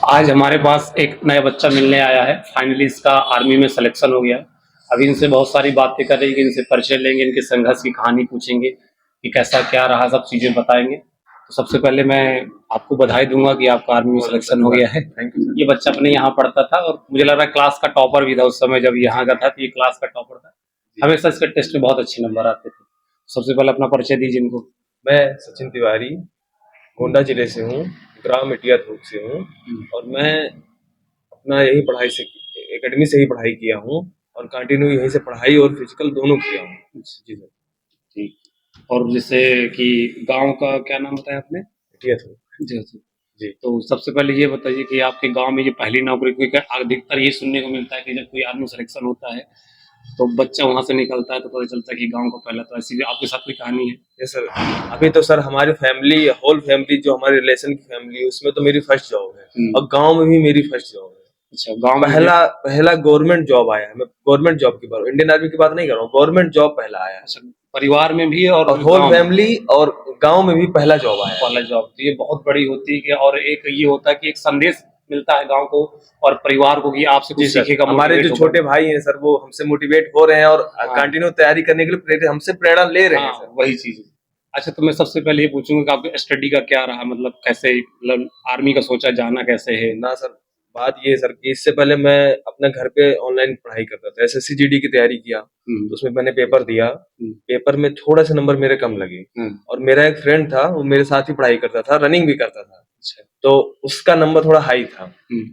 आज हमारे पास एक नया बच्चा मिलने आया है। फाइनली इसका आर्मी में सिलेक्शन हो गया है। अभी इनसे बहुत सारी बातें करेंगे, इनसे परिचय लेंगे, इनके संघर्ष की कहानी पूछेंगे कि कैसा क्या रहा, सब चीज़ें बताएँगे। तो सबसे पहले मैं आपको बधाई दूँगा कि आपका आर्मी में सिलेक्शन हो गया है। Thank you sir. ये बच्चा अपने यहाँ पढ़ता था और मुझे लग रहा है क्लास का टॉपर भी था उस समय जब यहाँ का था, तो ये क्लास का टॉपर था। हमेशा इसके टेस्ट में बहुत अच्छे नंबर आते थे। सबसे पहले अपना परिचय दीजिए इनको। मैं सचिन तिवारी गोंडा जिले से हूँ, ग्राम इटिया थोक से हूँ और मैं अपना यही पढ़ाई से एकेडमी से ही पढ़ाई किया हूँ और कंटिन्यू यहीं से पढ़ाई और फिजिकल दोनों किया हूँ। जी सर। ठीक। और जैसे कि गाँव का क्या नाम बताया आपने? इटिया थोक। जी, जी। जी। तो सबसे पहले ये बताइए कि आपके गाँव में ये पहली नौकरी, क्योंकि अधिकतर ये सुनने को मिलता है कि जब कोई आर्मी सिलेक्शन होता है, तो बच्चा वहाँ से निकलता है तो पता चलता है कि गाँव का पहला, तो ऐसी आपके साथ कोई कहानी है? Yes sir. अभी तो सर हमारी फैमिली, होल फैमिली, जो हमारे रिलेशन की फैमिली है उसमें तो मेरी फर्स्ट जॉब है और गांव में भी मेरी फर्स्ट जॉब है। अच्छा, गाँव में पहला गवर्नमेंट जॉब आया है। मैं गवर्नमेंट जॉब की बात, इंडियन आर्मी की बात नहीं कर रहा हूँ, गवर्नमेंट जॉब पहला आया है। अच्छा, परिवार में भी और होल फैमिली और गांव में भी पहला जॉब आया है। पहला जॉब, तो ये बहुत बड़ी होती है कि, और एक ये होता है कि एक संदेश मिलता है गाँव को और परिवार को कि आपसे कुछ सीखेगा। हमारे जो छोटे भाई हैं सर, वो हमसे मोटिवेट हो रहे हैं और कंटिन्यू तैयारी करने के लिए हमसे प्रेरणा ले रहे हैं सर। वही चीज। अच्छा, तो मैं सबसे पहले ये पूछूंगा कि आपके स्टडी का क्या रहा, मतलब कैसे, मतलब आर्मी का सोचा, जाना कैसे है? ना सर, बात ये है सर कि इससे पहले मैं अपने घर पे ऑनलाइन पढ़ाई करता था, एसएससी जीडी की तैयारी किया, तो उसमें मैंने पेपर दिया। पेपर में थोड़ा सा नंबर मेरे कम लगे और मेरा एक फ्रेंड था, वो मेरे साथ ही पढ़ाई करता था, रनिंग भी करता था। तो उसका नंबर थोड़ा हाई था,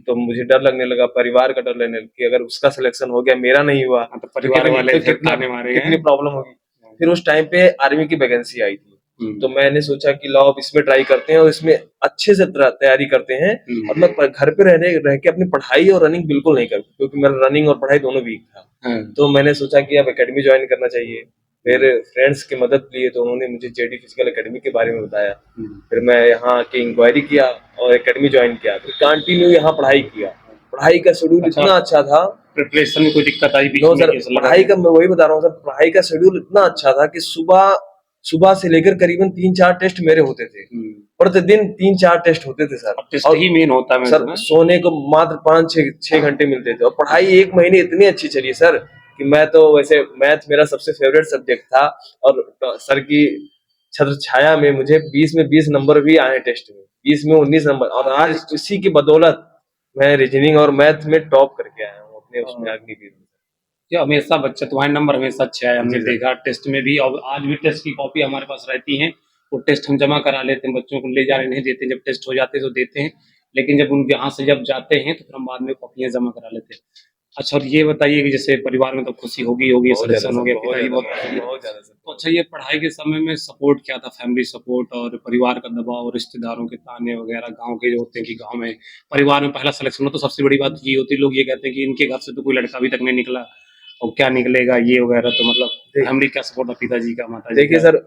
तो मुझे डर लगने लगा, परिवार का डर लगने लगा कि अगर उसका सिलेक्शन हो गया, मेरा नहीं हुआ तो परिवार वाले कितनी प्रॉब्लम होगी। फिर उस टाइम पे आर्मी की वैकेंसी आई थी, तो मैंने सोचा कि लाओ अब इसमें ट्राई करते हैं और इसमें अच्छे से तैयारी करते हैं। और मैं घर पे रह के अपनी पढ़ाई और रनिंग बिल्कुल नहीं करता, क्योंकि मेरा रनिंग और पढ़ाई दोनों वीक था। तो मैंने सोचा कि अब एकेडमी ज्वाइन करना चाहिए। मेरे फ्रेंड्स की मदद लिए तो उन्होंने मुझे जेडी फिजिकल एकेडमी के बारे में बताया। फिर मैं यहाँ आके इंक्वायरी किया और एकेडमी ज्वाइन किया, फिर कंटिन्यू यहाँ पढ़ाई किया। पढ़ाई का शेड्यूल इतना अच्छा था, प्रिपरेशन में कोई दिक्कत आई? नो सर, पढ़ाई का मैं वही बता रहा हूँ सर, पढ़ाई का शेड्यूल इतना अच्छा था कि सुबह से लेकर करीबन 3-4 टेस्ट मेरे होते थे। प्रतिदिन 3-4 टेस्ट होते थे सर। टेस्ट ही मेन होता है सर। सोने को मात्र 5-6 घंटे मिलते थे और पढ़ाई 1 महीने इतनी अच्छी चली सर कि मैं तो, वैसे मैथ मेरा सबसे फेवरेट सब्जेक्ट था और सर की छत्र छाया में मुझे 20 में 20 नंबर भी आए टेस्ट में, 20 में 19 नंबर, और आज इसी की बदौलत मैं रीजनिंग और मैथ में टॉप करके आया हूँ अपने उसमें अग्निवीर में। ये हमेशा बच्चा, तुम्हारे नंबर हमेशा अच्छे आए, हमने देखा टेस्ट में भी, और आज भी टेस्ट की कॉपी हमारे पास रहती है। वो टेस्ट हम जमा करा लेते हैं, बच्चों को ले जाने नहीं देते, जब टेस्ट हो जाते हैं तो देते हैं, लेकिन जब उन यहाँ से जब जाते हैं तो फिर हम बाद में कॉपियाँ जमा करा लेते हैं। अच्छा, और ये बताइए कि जैसे परिवार में तो खुशी होगी सिलेक्शन हो गया, पिताजी बहुत ज्यादा। तो अच्छा, ये पढ़ाई के समय में सपोर्ट क्या था? फैमिली सपोर्ट और परिवार का दबाव और रिश्तेदारों के ताने वगैरह, गांव के जो होते हैं कि गांव में परिवार में पहला सिलेक्शन हो तो सबसे बड़ी बात ये होती है, लोग ये कहते हैं कि इनके घर से तो कोई लड़का अभी तक नहीं निकला और क्या निकलेगा ये वगैरह, तो मतलब फैमिली क्या सपोर्ट है, पिताजी का, माताजी? देखिए सर,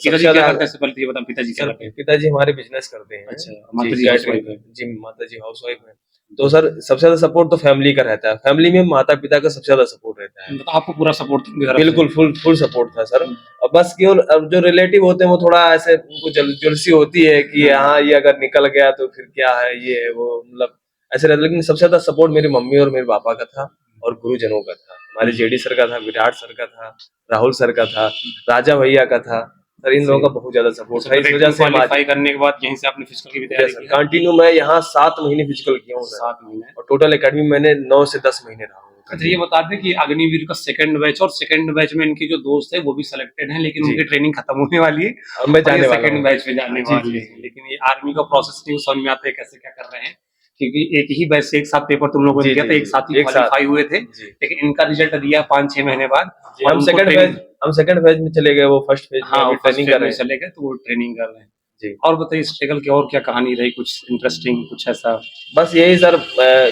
पिताजी क्या करते हैं, पहले ये बता, पिताजी क्या करते हैं? पिताजी हमारे बिजनेस करते हैं। अच्छा, माताजी हाउसवाइफ है? जी, माताजी हाउसवाइफ है। तो सर सबसे ज्यादा सपोर्ट तो फैमिली का रहता है, फैमिली में माता पिता का सबसे ज्यादा सपोर्ट रहता है। तो आपको पूरा सपोर्ट? बिल्कुल फुल सपोर्ट था सर। और बस केवल अब जो रिलेटिव होते हैं वो थोड़ा ऐसे, उनको जलसी होती है कि हाँ ये अगर निकल गया तो फिर क्या है, ये है वो, मतलब ऐसे रहता है। लेकिन सबसे ज्यादा सपोर्ट मेरी मम्मी और मेरे पापा का था और गुरुजनों का था। हमारे जेडी सर का था, विराट सर का था, राहुल सर का था, राजा भैया का था सर। इन लोगों का बहुत ज्यादा सपोर्ट था। इस वजह से क्वालीफाई करने के बाद यहीं से आपने फिजिकल की भी तैयारी की? कंटिन्यू मैं यहाँ 7 महीने फिजिकल किया हूँ। 7 महीने? और टोटल एकेडमी मैंने 9 से 10 महीने रहा हूँ। अच्छा, ये बता दें कि अग्निवीर का सेकंड बैच, और सेकंड बैच में इनके जो दोस्त है वो भी सिलेक्टेड हैं, लेकिन उनकी ट्रेनिंग खत्म होने वाली है और मैं जाने वाला हूं। सेकंड बैच में जाने वाले हैं। लेकिन ये आर्मी का प्रोसेस नहीं समझ में आता है कैसे क्या कर रहे हैं, क्योंकि एक ही बैच से एक साथ पेपर तुम लोगों ने दिया था, एक साथ ही क्वालिफाई हुए थे, लेकिन इनका रिजल्ट दिया 5-6 महीने बाद। हम सेकंड फेज में चले गए, वो फर्स्ट फेज में ट्रेनिंग कर रहे हैं, चले गए, तो वो ट्रेनिंग कर रहे हैं जी। और बताइए स्ट्रगल की और क्या कहानी रही, कुछ इंटरेस्टिंग, कुछ ऐसा? बस यही सर,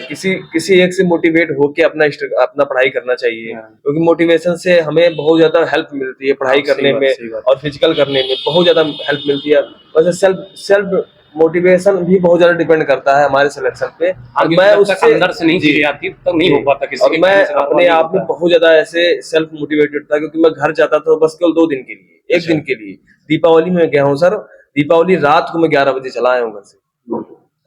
किसी एक से मोटिवेट होके अपना पढ़ाई करना चाहिए, क्योंकि मोटिवेशन से हमें बहुत ज्यादा हेल्प मिलती है पढ़ाई करने में और फिजिकल करने में बहुत ज्यादा हेल्प मिलती है। वैसे सेल्फ मोटिवेशन भी बहुत ज्यादा डिपेंड करता है हमारे सिलेक्शन पे। और मैं उससे अंदर से नहीं चीजें आती तब नहीं हो पाता किसी और मैं अपने आप में बहुत ज्यादा ऐसे सेल्फ मोटिवेटेड था, क्योंकि मैं घर जाता था बस केवल 2 दिन के लिए, 1 दिन के लिए। दीपावली में गया हूँ सर, दीपावली रात को मैं 11 बजे चला आया हूँ घर से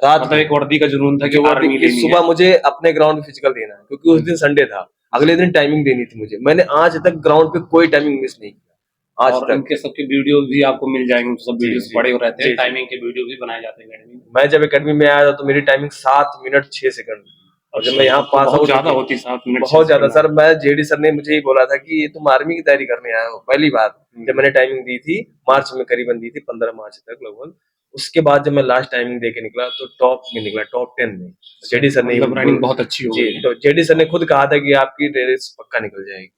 रात मतलब एक वर्दी का जुनून था कि जो आर्मी कि लेनी है। सुबह मुझे अपने ग्राउंड में फिजिकल देना है, क्योंकि उस दिन संडे था, अगले दिन टाइमिंग देनी थी मुझे। मैंने आज तक ग्राउंड पे कोई टाइमिंग मिस नहीं किया आज और तक। उनके सबके वीडियो भी आपको मिल जाएंगे, सब जी, वीडियोस जी, बड़े हो रहते जी, हैं, जी। टाइमिंग के वीडियो भी बनाए जाते हैं अकेडमी में। मैं जब एकेडमी में आया था तो मेरी टाइमिंग 7 मिनट 6 सेकंड, और जब मैं यहाँ तब तो पास बहुत आउट ज्यादा होती 7 मिनट बहुत ज्यादा सर। मैं जेडी सर ने मुझे ही बोला था कि ये तुम आर्मी की तैयारी करने आए हो। पहली बार जब मैंने टाइमिंग दी थी मार्च में, करीबन दी थी 15 मार्च तक लगभग। उसके बाद जब मैं लास्ट टाइमिंग दे के निकला तो टॉप में निकला, टॉप 10 में। जेडी सर ने मतलब रनिंग बहुत अच्छी हो जी, गई है। तो जेडी सर ने खुद कहा था कि आपकी रेस पक्का निकल जाएगी।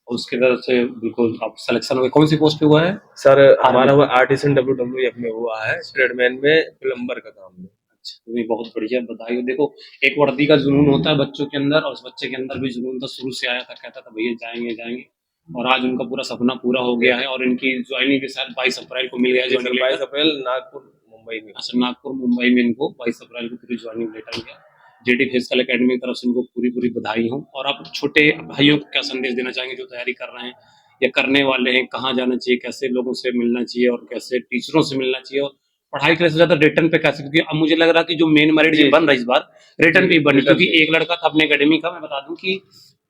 उसके तरफ से बिल्कुल आप सिलेक्शन हुए। कौन सी पोस्ट पे हुआ है? सर हमारा हुआ आर्टिसन WWF में हुआ है, ट्रेडमैन में प्लम्बर का काम में। अच्छा, नहीं बहुत बढ़िया, बधाई हो। देखो एक वर्दी का जुनून होता है बच्चों के अंदर, और उस बच्चे के अंदर भी जुनून था, शुरू से आया था, कहता था भैया जाएंगे जाएंगे, और आज उनका पूरा सपना पूरा हो गया है। और इनकी ज्वाइनिंग भी शायद 22 अप्रैल को मिल गया है जी सर, ज्वाइनिंग 22 लेटर। अप्रैल नागपुर मुंबई में। अच्छा, नागपुर मुंबई में इनको 22 अप्रैल को पूरी ज्वाइनिंग लेटर गया। जेडी फिजिकल एकेडमी की तरफ से इनको पूरी पूरी बधाई हो। और आप छोटे भाइयों को क्या संदेश देना चाहेंगे जो तैयारी कर रहे हैं या करने वाले हैं? कहाँ जाना चाहिए, कैसे लोगों से मिलना चाहिए और कैसे टीचरों से मिलना चाहिए, और पढ़ाई के से ज्यादा रिटर्न पे कैसे? क्योंकि अब मुझे लग रहा है कि जो मेन मेरिट जी, बन रहा है इस बार रिटर्न पे ही बनी, रिटर्न क्योंकि पे। एक लड़का था अपने एकेडमी का, मैं बता दूं कि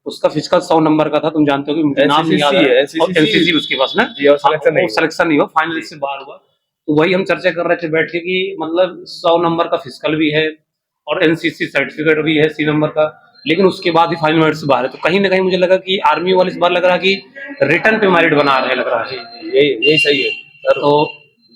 उसका फिजिकल 100 नंबर का था, तुम जानते हो कि मुझे नाम नहीं याद एनसीसी है, है, और एनसीसी उसके पास ना, जी, और सिलेक्शन नहीं हुआ। सिलेक्शन नहीं हुआ, फाइनल से बाहर हुआ। तो वही हम चर्चा कर रहे थे बैठ के कि मतलब 100 नंबर का फिजिकल भी है और एनसीसी सर्टिफिकेट भी है 80 नंबर का, लेकिन उसके बाद ही फाइनल मेरिट से बाहर है। तो कहीं ना कहीं मुझे लगा कि आर्मी वाले इस बार लग रहा कि रिटर्न पे मेरिट बना रहे हैं, लग रहा जी, है। जी, यही यही सही है सर। तो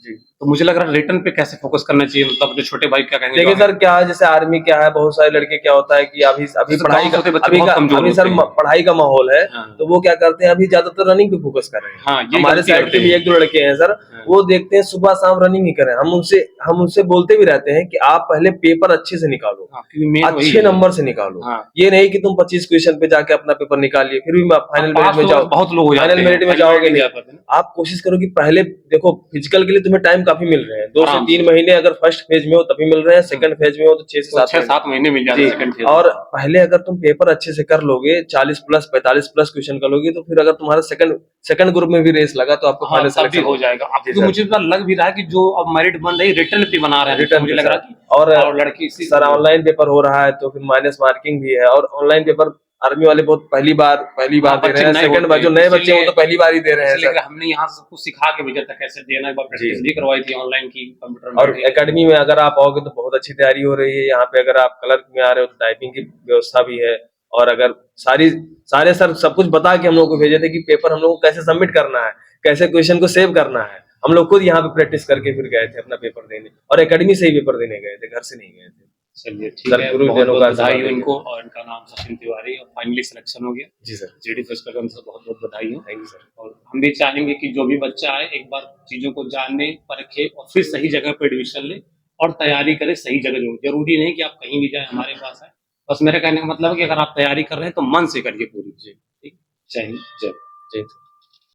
जी। तो मुझे लग रहा है रिटर्न पे कैसे फोकस करना चाहिए, मतलब अपने छोटे भाई क्या कहेंगे? देखिए सर, क्या है जैसे आर्मी क्या है, बहुत सारे लड़के क्या होता है कि अभी अभी जैसे पढ़ाई गाँव का से होते बच्चे बहुत कमजोर अभी होते सर हैं। पढ़ाई का माहौल है, हाँ। तो वो क्या करते हैं अभी ज्यादातर रनिंग पे फोकस कर रहे हैं। हाँ, ये हमारे गलती साइड करते के भी हैं। 1-2 लड़के हैं सर, हाँ। वो देखते हैं सुबह शाम रनिंग ही करें। हम उनसे बोलते भी रहते हैं कि आप पहले पेपर अच्छे से निकालो, हाँ, क्योंकि मेन वही अच्छे है। नंबर से निकालो। हाँ। ये नहीं कि तुम 25 क्वेश्चन पे जाके अपना पेपर निकालिए, फिर भी फाइनल पास मेरिट में तो जाओ, बहुत लोग हो जाते फाइनल हैं, मेरिट में फाइनल जाओगे मेरिट नहीं नहीं। जा पाते ना। आप कोशिश करो कि पहले देखो, फिजिकल के लिए तुम्हें टाइम काफी मिल रहे हैं, 2 से आराम 3 से। महीने अगर फर्स्ट फेज में हो तभी मिल रहे हैं, सेकंड फेज में हो तो 6 से 7 महीने। 6-7 महीने मिल जाते जी, हैं सेकंड फेज में। और पहले अगर तुम पेपर अच्छे से कर लोगे, 40 प्लस 45 प्लस क्वेश्चन कर लोगे, तो फिर अगर तुम्हारा सेकंड ग्रुप में भी रेस लगा तो आपको हाँ, फाइनल तब भी सिलेक्शन हो जाएगा। अब जी तो सर। मुझे इतना लग भी रहा है कि जो अब मेरिट बन रही है रिटर्न पे बना रहे हैं, रिटर्न मुझे पे लग रहा सर। है कि और लड़की सर ऑनलाइन पेपर हो रहा है तो फिर माइनस मार्किंग भी है, और ऑनलाइन पेपर आर्मी वाले बहुत पहली बार हाँ, दे रहे बच्चे हैं। नए सेकंड होते बार जो हैं, नए बच्चे हैं वो तो इसीलिए पहली बार ही दे रहे हैं इसलिए सर। हमने यहाँ सब कुछ सिखा के भेजा था कैसे देना, एक बार प्रैक्टिस जी। भी करवाई थी ऑनलाइन की, कंप्यूटर और में। एकेडमी में अगर आप आओगे तो बहुत अच्छी तैयारी हो रही है। यहाँ पे अगर आप क्लर्क में आ रहे हो तो टाइपिंग की व्यवस्था भी है, और अगर सारे सर सब कुछ बता के हम लोग को भेजे थे कि पेपर हम लोग को कैसे सबमिट करना है, कैसे क्वेश्चन को सेव करना है। हम लोग खुद यहाँ पे प्रैक्टिस करके फिर गए थे अपना पेपर देने, और एकेडमी से ही पेपर देने गए थे, घर से नहीं गए थे। चलिए ठीक सर है, गुरु बहुत जैनों बहुत का बधाई आशीर्वाद हो है। इनको, और इनका नाम सचिन तिवारी, और फाइनली सिलेक्शन हो गया जी सर, जेडी फिजिकल से, बहुत बहुत बधाई हो। Thank you sir. और हम भी चाहेंगे कि जो भी बच्चा आए एक बार चीजों को जाने परखे और फिर सही जगह पर एडमिशन ले और तैयारी करे सही जगह। जरूरी नहीं कि आप कहीं भी जाए हमारे पास आए, बस मेरे कहने का मतलब है कि अगर आप तैयारी कर रहे हैं तो मन से करिए पूरी। जी ठीक, जय हिंद, जय। जय हिंद।